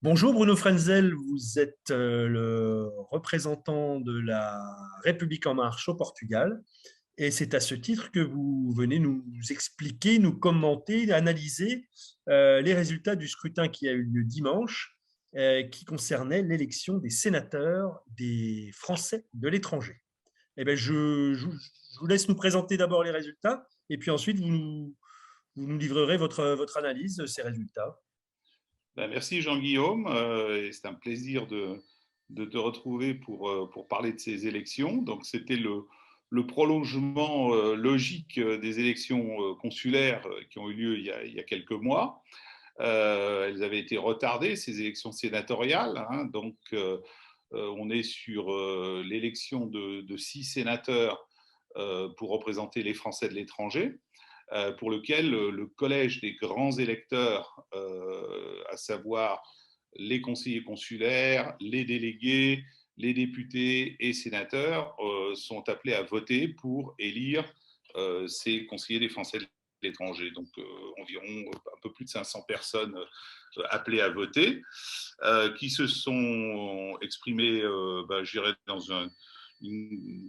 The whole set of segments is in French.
Bonjour Bruno Frenzel, vous êtes le représentant de la République en marche au Portugal et c'est à ce titre que vous venez nous expliquer, nous commenter, analyser les résultats du scrutin qui a eu lieu dimanche qui concernait l'élection des sénateurs des Français de l'étranger. Eh bien, je vous laisse nous présenter d'abord les résultats et puis ensuite vous nous livrerez votre analyse de ces résultats. Merci Jean-Guillaume, et c'est un plaisir de te retrouver pour parler de ces élections. Donc c'était le prolongement logique des élections consulaires qui ont eu lieu il y a quelques mois. Elles avaient été retardées, ces élections sénatoriales, hein. Donc on est sur l'élection de 6 sénateurs pour représenter les Français de l'étranger, pour lequel le collège des grands électeurs, à savoir les conseillers consulaires, les délégués, les députés et sénateurs, sont appelés à voter pour élire ces conseillers des Français de l'étranger. Donc environ un peu plus de 500 personnes appelées à voter, qui se sont exprimées, je dirais, dans un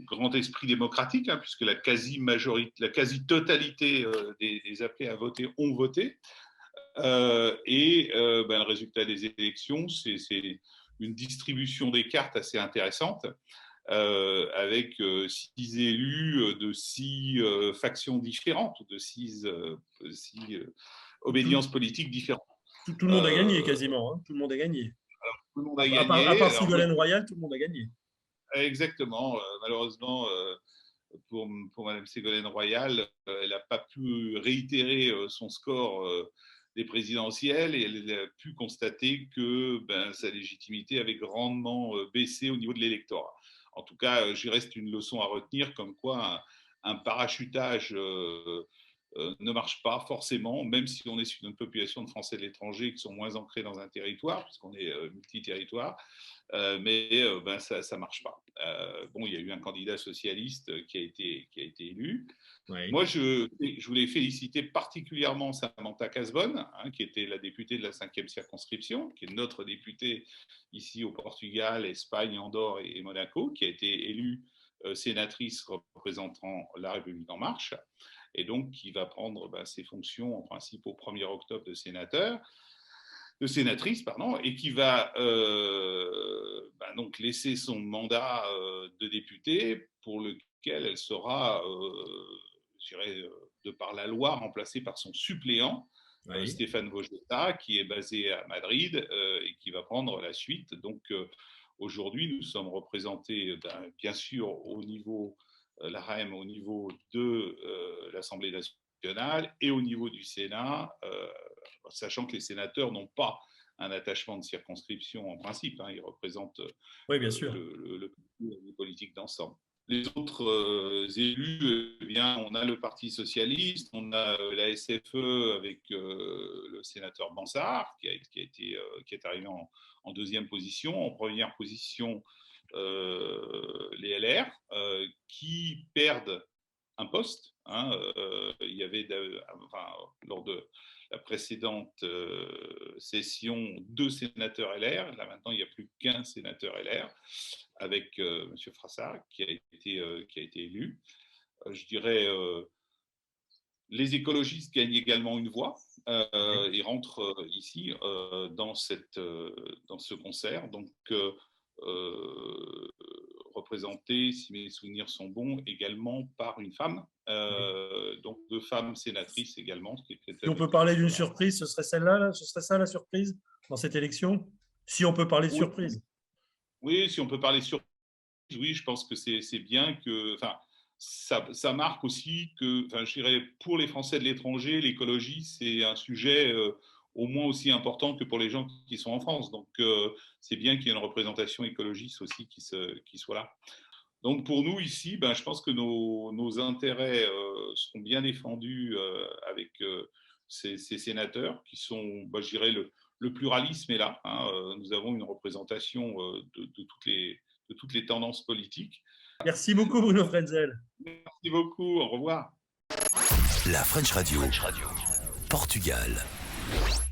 grand esprit démocratique, hein, puisque la quasi-totalité des appelés à voter ont voté. Le résultat des élections, c'est une distribution des cartes assez intéressante, avec 6 élus de 6 factions différentes, de six Tout, obédiences politiques différentes. tout le monde a gagné quasiment, hein. Tout le monde a gagné. Tout le monde a À gagné. part Alors, Ségolène Royal, tout le monde a gagné. exactement. Malheureusement, pour Mme Ségolène Royal, elle n'a pas pu réitérer son score des présidentielles et elle a pu constater que sa légitimité avait grandement baissé au niveau de l'électorat. En tout cas, j'y reste une leçon à retenir, comme quoi un parachutage ne marche pas forcément, même si on est sur une population de Français de l'étranger qui sont moins ancrés dans un territoire, puisqu'on est multi-territoire. Ça ne marche pas. Il y a eu un candidat socialiste qui a été élu. Oui. Moi, je voulais féliciter particulièrement Samantha Cazbonne, hein, qui était la députée de la 5e circonscription, qui est notre députée ici au Portugal, Espagne, Andorre et Monaco, qui a été élue sénatrice représentant la République en marche, et donc qui va prendre ses fonctions en principe au 1er octobre de sénatrice, pardon, et qui va donc laisser son mandat de députée, pour lequel elle sera, je dirais, de par la loi, remplacée par son suppléant, Oui. Stéphane Vojetta, qui est basé à Madrid et qui va prendre la suite. Donc aujourd'hui, nous sommes représentés, bien sûr, au niveau, l'AREM, au niveau de l'Assemblée nationale et au niveau du Sénat, sachant que les sénateurs n'ont pas un attachement de circonscription en principe, hein, ils représentent Oui, bien sûr. le politique d'ensemble. Les autres élus, eh bien, on a le Parti socialiste, on a la SFE avec le sénateur Bansard, qui est arrivé en deuxième position. En première position, les LR, qui perdent un poste, hein. Il y avait, lors de la précédente session, 2 sénateurs LR. Là, maintenant, il n'y a plus qu'un sénateur LR, avec M. Frassard, qui a été élu. Je dirais, les écologistes gagnent également une voix et rentrent ici dans ce concert. Donc, représenté, si mes souvenirs sont bons, également par une femme, donc 2 femmes sénatrices également. Ce qui est Si on peut-être peut parler d'une voilà. surprise, ce serait celle-là, ce serait ça la surprise dans cette élection? Si on peut parler de Oui, surprise. oui, si on peut parler sur, oui, je pense que c'est bien que, enfin, ça marque aussi que, enfin, je dirais, pour les Français de l'étranger, l'écologie, c'est un sujet au moins aussi important que pour les gens qui sont en France. Donc, c'est bien qu'il y ait une représentation écologiste aussi qui soit là. Donc, pour nous ici, je pense que nos intérêts seront bien défendus avec ces sénateurs qui sont, je dirais, le pluralisme est là, hein. Nous avons une représentation de toutes les tendances politiques. Merci beaucoup, Bruno Frenzel. Merci beaucoup, au revoir. La French Radio, Portugal.